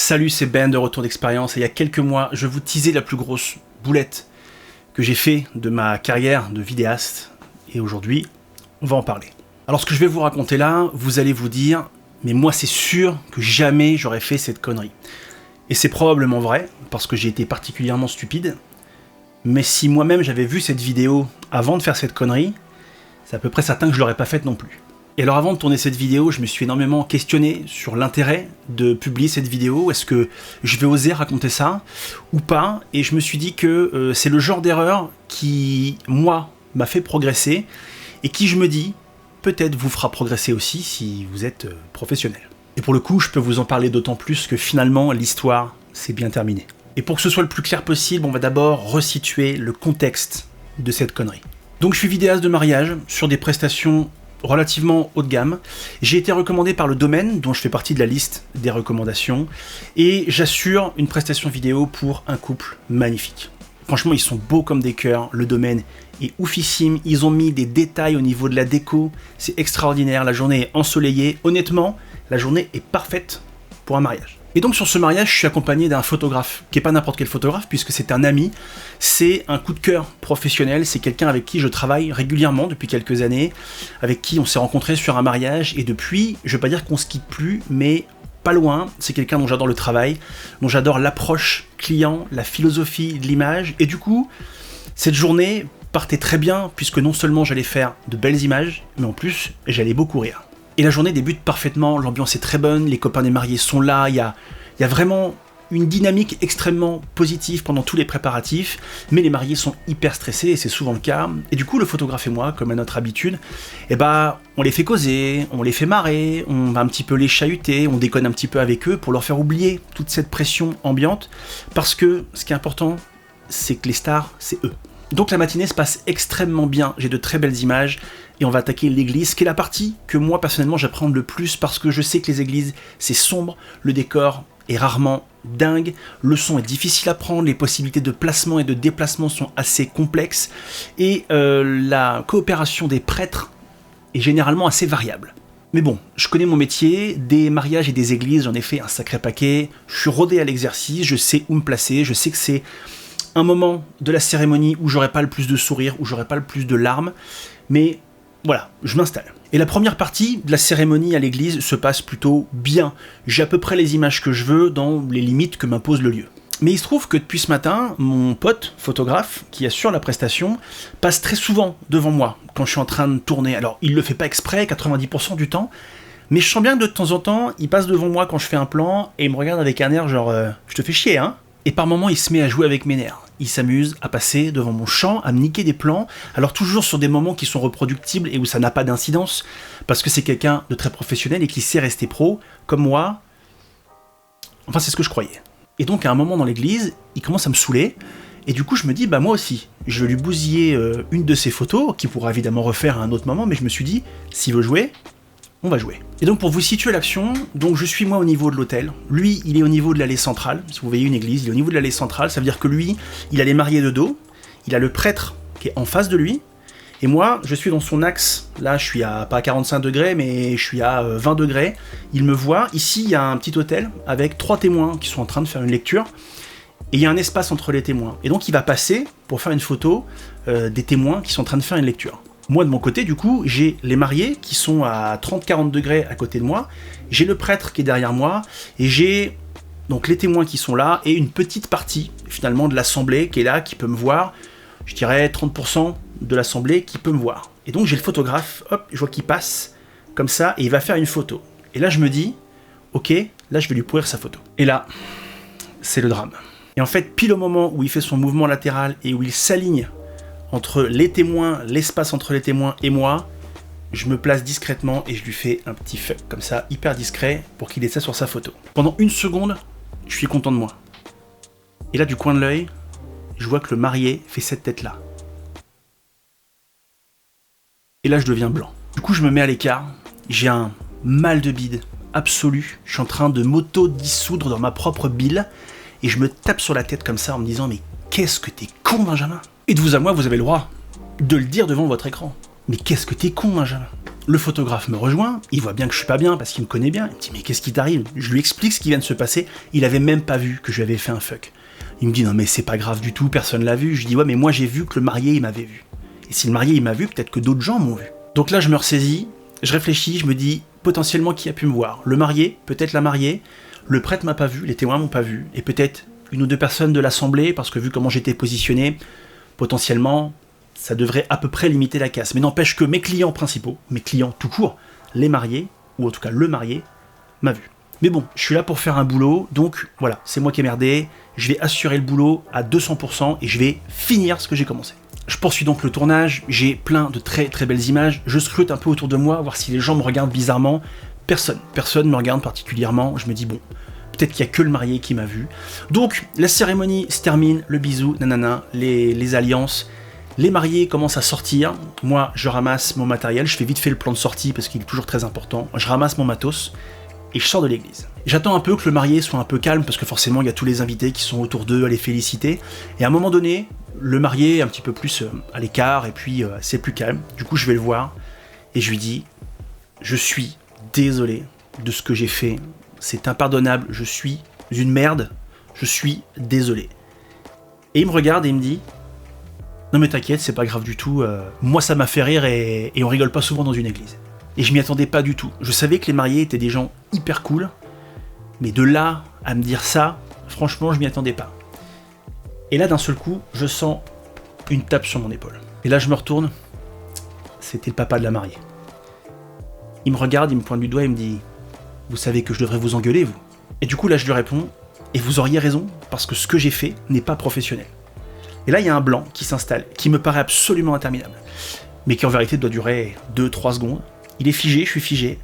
Salut, c'est Ben de Retour d'Expérience et il y a quelques mois, je vous teasais la plus grosse boulette que j'ai fait de ma carrière de vidéaste et aujourd'hui, on va en parler. Alors ce que je vais vous raconter là, vous allez vous dire, mais moi c'est sûr que jamais j'aurais fait cette connerie. Et c'est probablement vrai, parce que j'ai été particulièrement stupide, mais si moi-même j'avais vu cette vidéo avant de faire cette connerie, c'est à peu près certain que je l'aurais pas faite non plus. Et alors avant de tourner cette vidéo, je me suis énormément questionné sur l'intérêt de publier cette vidéo. Est-ce que je vais oser raconter ça ou pas? Et je me suis dit que c'est le genre d'erreur qui, moi, m'a fait progresser et qui, je me dis, peut-être vous fera progresser aussi si vous êtes professionnel. Et pour le coup, je peux vous en parler d'autant plus que finalement, l'histoire s'est bien terminée. Et pour que ce soit le plus clair possible, on va d'abord resituer le contexte de cette connerie. Donc je suis vidéaste de mariage sur des prestations relativement haut de gamme. J'ai été recommandé par le domaine, dont je fais partie de la liste des recommandations, et j'assure une prestation vidéo pour un couple magnifique. Franchement, ils sont beaux comme des cœurs, le domaine est oufissime, ils ont mis des détails au niveau de la déco, c'est extraordinaire, la journée est ensoleillée, honnêtement, la journée est parfaite pour un mariage. Et donc sur ce mariage, je suis accompagné d'un photographe, qui n'est pas n'importe quel photographe, puisque c'est un ami, c'est un coup de cœur professionnel, c'est quelqu'un avec qui je travaille régulièrement depuis quelques années, avec qui on s'est rencontrés sur un mariage, et depuis, je ne vais pas dire qu'on se quitte plus, mais pas loin, c'est quelqu'un dont j'adore le travail, dont j'adore l'approche client, la philosophie de l'image, et du coup, cette journée partait très bien, puisque non seulement j'allais faire de belles images, mais en plus, j'allais beaucoup rire. Et la journée débute parfaitement, l'ambiance est très bonne, les copains des mariés sont là, il y a vraiment une dynamique extrêmement positive pendant tous les préparatifs, mais les mariés sont hyper stressés, et c'est souvent le cas. Et du coup, le photographe et moi, comme à notre habitude, on les fait causer, on les fait marrer, on va un petit peu les chahuter, on déconne un petit peu avec eux pour leur faire oublier toute cette pression ambiante, parce que ce qui est important, c'est que les stars, c'est eux. Donc la matinée se passe extrêmement bien, j'ai de très belles images, et on va attaquer l'église, qui est la partie que moi personnellement j'appréhende le plus, parce que je sais que les églises c'est sombre, le décor est rarement dingue, le son est difficile à prendre, les possibilités de placement et de déplacement sont assez complexes, et la coopération des prêtres est généralement assez variable. Mais bon, je connais mon métier, des mariages et des églises, j'en ai fait un sacré paquet, je suis rodé à l'exercice, je sais où me placer, je sais que c'est un moment de la cérémonie où j'aurai pas le plus de sourires, où j'aurai pas le plus de larmes, mais voilà, je m'installe. Et la première partie de la cérémonie à l'église se passe plutôt bien. J'ai à peu près les images que je veux dans les limites que m'impose le lieu. Mais il se trouve que depuis ce matin, mon pote, photographe, qui assure la prestation, passe très souvent devant moi quand je suis en train de tourner. Alors, il le fait pas exprès, 90% du temps, mais je sens bien que de temps en temps, il passe devant moi quand je fais un plan et il me regarde avec un air genre « je te fais chier, hein ?» Et par moments, il se met à jouer avec mes nerfs. Il s'amuse à passer devant mon champ, à me niquer des plans, alors toujours sur des moments qui sont reproductibles et où ça n'a pas d'incidence, parce que c'est quelqu'un de très professionnel et qui sait rester pro, comme moi. Enfin, c'est ce que je croyais. Et donc, à un moment dans l'église, il commence à me saouler, et du coup, je me dis, bah moi aussi, je vais lui bousiller une de ses photos, qu'il pourra évidemment refaire à un autre moment, mais je me suis dit, s'il veut jouer, on va jouer. Et donc pour vous situer l'action, donc je suis moi au niveau de l'hôtel, lui il est au niveau de l'allée centrale, si vous voyez une église, il est au niveau de l'allée centrale, ça veut dire que lui, il a les mariés de dos, il a le prêtre qui est en face de lui, et moi je suis dans son axe, là je suis à pas à 45 degrés, mais je suis à 20 degrés, il me voit, ici il y a un petit hôtel avec 3 témoins qui sont en train de faire une lecture, et il y a un espace entre les témoins, et donc il va passer pour faire une photo des témoins qui sont en train de faire une lecture. Moi, de mon côté, du coup, j'ai les mariés qui sont à 30-40 degrés à côté de moi, j'ai le prêtre qui est derrière moi, et j'ai donc les témoins qui sont là, et une petite partie, finalement, de l'assemblée qui est là, qui peut me voir, je dirais 30% de l'assemblée qui peut me voir. Et donc, j'ai le photographe, hop, je vois qu'il passe, comme ça, et il va faire une photo. Et là, je me dis, ok, là, je vais lui pourrir sa photo. Et là, c'est le drame. Et en fait, pile au moment où il fait son mouvement latéral, et où il s'aligne entre les témoins, l'espace entre les témoins et moi, je me place discrètement et je lui fais un petit fuck comme ça, hyper discret, pour qu'il ait ça sur sa photo. Pendant une seconde, je suis content de moi. Et là, du coin de l'œil, je vois que le marié fait cette tête-là. Et là, je deviens blanc. Du coup, je me mets à l'écart, j'ai un mal de bide absolu, je suis en train de m'auto-dissoudre dans ma propre bile, et je me tape sur la tête comme ça en me disant « Mais qu'est-ce que t'es con, Benjamin !» Et de vous à moi, vous avez le droit de le dire devant votre écran. Mais qu'est-ce que t'es con, Benjamin? Le photographe me rejoint, il voit bien que je suis pas bien parce qu'il me connaît bien. Il me dit mais qu'est-ce qui t'arrive? Je lui explique ce qui vient de se passer. Il avait même pas vu que je lui avais fait un fuck. Il me dit non mais c'est pas grave du tout, personne l'a vu. Je dis ouais mais moi j'ai vu que le marié il m'avait vu. Et si le marié il m'a vu, peut-être que d'autres gens m'ont vu. Donc là je me ressaisis, je réfléchis, je me dis potentiellement qui a pu me voir. Le marié, peut-être la mariée, le prêtre m'a pas vu, les témoins m'ont pas vu, et peut-être une ou deux personnes de l'assemblée parce que vu comment j'étais positionné, potentiellement ça devrait à peu près limiter la casse. Mais n'empêche que mes clients principaux, mes clients tout court, les mariés, ou en tout cas le marié, m'a vu. Mais bon, je suis là pour faire un boulot, donc voilà, c'est moi qui ai merdé, je vais assurer le boulot à 200% et je vais finir ce que j'ai commencé. Je poursuis donc le tournage, j'ai plein de très très belles images, je scrute un peu autour de moi, voir si les gens me regardent bizarrement. Personne ne me regarde particulièrement, je me dis bon, peut-être qu'il n'y a que le marié qui m'a vu. Donc la cérémonie se termine, le bisou, nanana, les alliances. Les mariés commencent à sortir, moi je ramasse mon matériel, je fais vite fait le plan de sortie parce qu'il est toujours très important, je ramasse mon matos et je sors de l'église. J'attends un peu que le marié soit un peu calme parce que forcément il y a tous les invités qui sont autour d'eux à les féliciter, et à un moment donné, le marié est un petit peu plus à l'écart et puis c'est plus calme, du coup je vais le voir et je lui dis « Je suis désolé de ce que j'ai fait, c'est impardonnable, je suis une merde, je suis désolé. » Et il me regarde et il me dit non mais t'inquiète, c'est pas grave du tout, moi ça m'a fait rire et on rigole pas souvent dans une église. Et je m'y attendais pas du tout. Je savais que les mariés étaient des gens hyper cool, mais de là à me dire ça, franchement je m'y attendais pas. Et là d'un seul coup, je sens une tape sur mon épaule. Et là je me retourne, c'était le papa de la mariée. Il me regarde, il me pointe du doigt et me dit « Vous savez que je devrais vous engueuler, vous ?» Et du coup là je lui réponds « Et vous auriez raison, parce que ce que j'ai fait n'est pas professionnel. » Et là, il y a un blanc qui s'installe, qui me paraît absolument interminable, mais qui en vérité doit durer 2-3 secondes. Il est figé, je suis figé.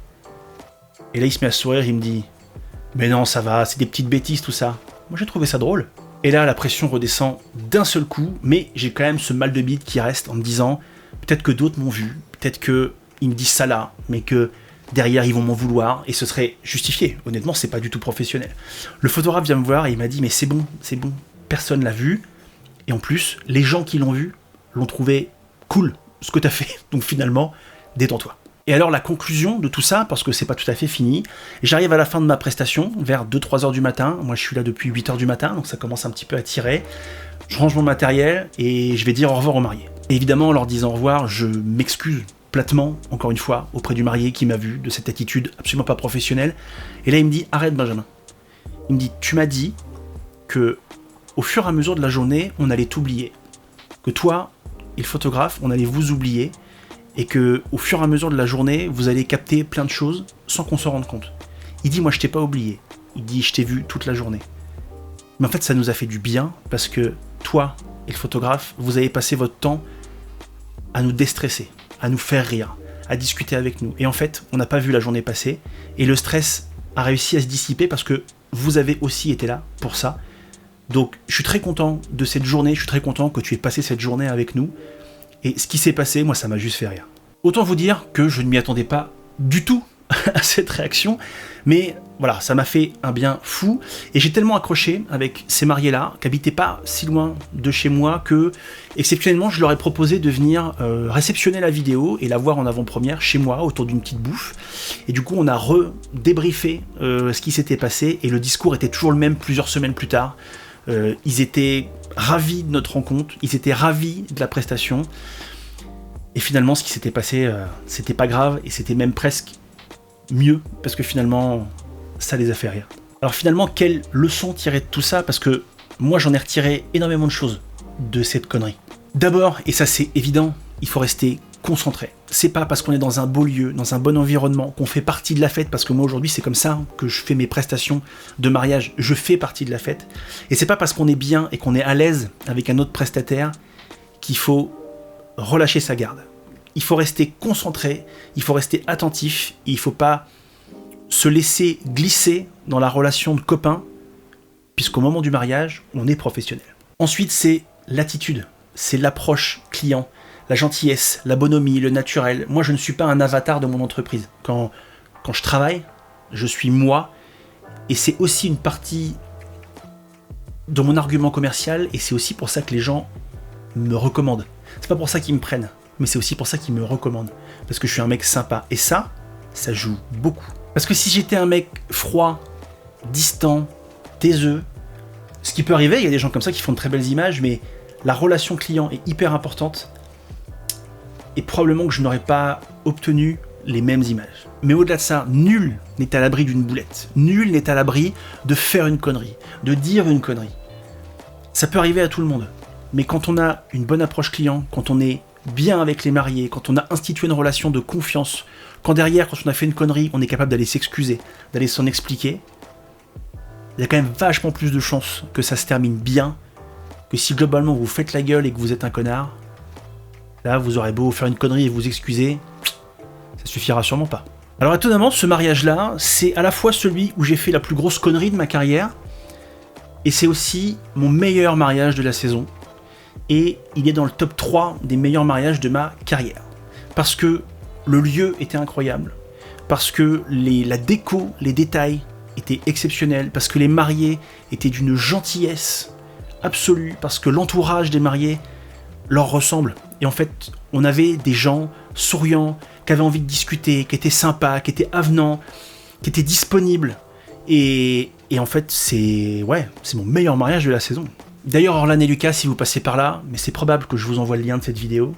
Et là, il se met à sourire, il me dit « Mais non, ça va, c'est des petites bêtises tout ça. » Moi, j'ai trouvé ça drôle. Et là, la pression redescend d'un seul coup, mais j'ai quand même ce mal de bite qui reste en me disant « Peut-être que d'autres m'ont vu, peut-être qu'ils me disent ça là, mais que derrière, ils vont m'en vouloir, et ce serait justifié. Honnêtement, c'est pas du tout professionnel. » Le photographe vient me voir et il m'a dit « Mais c'est bon, personne l'a vu. » Et en plus, les gens qui l'ont vu l'ont trouvé cool, ce que t'as fait. Donc finalement, détends-toi. Et alors la conclusion de tout ça, parce que c'est pas tout à fait fini, j'arrive à la fin de ma prestation, vers 2-3 heures du matin. Moi je suis là depuis 8 heures du matin, donc ça commence un petit peu à tirer. Je range mon matériel et je vais dire au revoir au marié. Et évidemment, en leur disant au revoir, je m'excuse platement, encore une fois, auprès du marié qui m'a vu de cette attitude absolument pas professionnelle. Et là il me dit, arrête Benjamin. Il me dit, tu m'as dit que au fur et à mesure de la journée, on allait t'oublier. Que toi et le photographe, on allait vous oublier, et que au fur et à mesure de la journée, vous allez capter plein de choses sans qu'on s'en rende compte. Il dit, moi je t'ai pas oublié. Il dit, je t'ai vu toute la journée. Mais en fait, ça nous a fait du bien, parce que toi et le photographe, vous avez passé votre temps à nous déstresser, à nous faire rire, à discuter avec nous. Et en fait, on n'a pas vu la journée passer, et le stress a réussi à se dissiper parce que vous avez aussi été là pour ça. Donc je suis très content de cette journée, je suis très content que tu aies passé cette journée avec nous. Et ce qui s'est passé, moi ça m'a juste fait rire. Autant vous dire que je ne m'y attendais pas du tout à cette réaction, mais voilà, ça m'a fait un bien fou. Et j'ai tellement accroché avec ces mariés-là, qui n'habitaient pas si loin de chez moi, que exceptionnellement je leur ai proposé de venir réceptionner la vidéo et la voir en avant-première chez moi, autour d'une petite bouffe. Et du coup on a redébriefé ce qui s'était passé, et le discours était toujours le même plusieurs semaines plus tard. Ils étaient ravis de notre rencontre, ils étaient ravis de la prestation, et finalement ce qui s'était passé, c'était pas grave, et c'était même presque mieux, parce que finalement ça les a fait rire. Alors finalement, quelle leçon tirer de tout ça? Parce que moi j'en ai retiré énormément de choses de cette connerie. D'abord, et ça c'est évident, il faut rester concentré. C'est pas parce qu'on est dans un beau lieu, dans un bon environnement, qu'on fait partie de la fête, parce que moi aujourd'hui c'est comme ça que je fais mes prestations de mariage, je fais partie de la fête, et c'est pas parce qu'on est bien et qu'on est à l'aise avec un autre prestataire qu'il faut relâcher sa garde. Il faut rester concentré, il faut rester attentif, et il faut pas se laisser glisser dans la relation de copain, puisqu'au moment du mariage, on est professionnel. Ensuite, c'est l'attitude, c'est l'approche client, la gentillesse, la bonhomie, le naturel. Moi, je ne suis pas un avatar de mon entreprise. Quand je travaille, je suis moi, et c'est aussi une partie de mon argument commercial, et c'est aussi pour ça que les gens me recommandent. C'est pas pour ça qu'ils me prennent, mais c'est aussi pour ça qu'ils me recommandent. parce que je suis un mec sympa. Et ça joue beaucoup. Parce que si j'étais un mec froid, distant, taiseux, ce qui peut arriver, il y a des gens comme ça qui font de très belles images, mais la relation client est hyper importante, et probablement que je n'aurais pas obtenu les mêmes images. Mais au-delà de ça, nul n'est à l'abri d'une boulette. Nul n'est à l'abri de faire une connerie, de dire une connerie. Ça peut arriver à tout le monde. Mais quand on a une bonne approche client, quand on est bien avec les mariés, quand on a institué une relation de confiance, quand derrière, quand on a fait une connerie, on est capable d'aller s'excuser, d'aller s'en expliquer, il y a quand même vachement plus de chances que ça se termine bien que si globalement vous faites la gueule et que vous êtes un connard. Là, vous aurez beau faire une connerie et vous excuser, ça suffira sûrement pas. Alors étonnamment, ce mariage-là, c'est à la fois celui où j'ai fait la plus grosse connerie de ma carrière, et c'est aussi mon meilleur mariage de la saison, et il est dans le top 3 des meilleurs mariages de ma carrière. Parce que le lieu était incroyable, parce que la déco, les détails étaient exceptionnels, parce que les mariés étaient d'une gentillesse absolue, parce que l'entourage des mariés leur ressemble. Et en fait, on avait des gens souriants, qui avaient envie de discuter, qui étaient sympas, qui étaient avenants, qui étaient disponibles. Et en fait, c'est mon meilleur mariage de la saison. D'ailleurs, Orlan et Lucas, si vous passez par là, mais c'est probable que je vous envoie le lien de cette vidéo.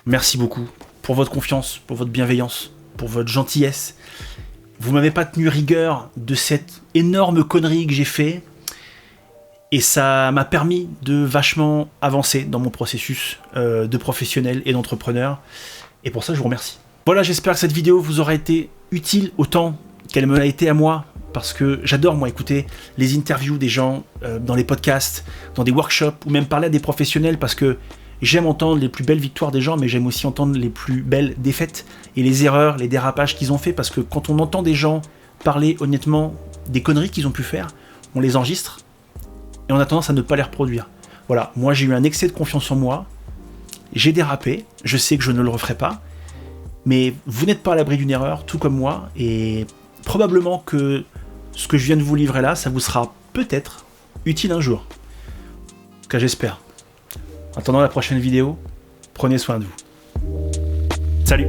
Merci beaucoup pour votre confiance, pour votre bienveillance, pour votre gentillesse. Vous m'avez pas tenu rigueur de cette énorme connerie que j'ai fait. Et ça m'a permis de vachement avancer dans mon processus de professionnel et d'entrepreneur. Et pour ça, je vous remercie. Voilà, j'espère que cette vidéo vous aura été utile autant qu'elle me l'a été à moi. Parce que j'adore, moi, écouter les interviews des gens dans les podcasts, dans des workshops, ou même parler à des professionnels, parce que j'aime entendre les plus belles victoires des gens, mais j'aime aussi entendre les plus belles défaites, et les erreurs, les dérapages qu'ils ont fait, parce que quand on entend des gens parler honnêtement des conneries qu'ils ont pu faire, on les enregistre, et on a tendance à ne pas les reproduire. Voilà, moi j'ai eu un excès de confiance en moi, j'ai dérapé, je sais que je ne le referai pas, mais vous n'êtes pas à l'abri d'une erreur, tout comme moi, et probablement que ce que je viens de vous livrer là, ça vous sera peut-être utile un jour. En tout cas, j'espère. En attendant la prochaine vidéo, prenez soin de vous. Salut!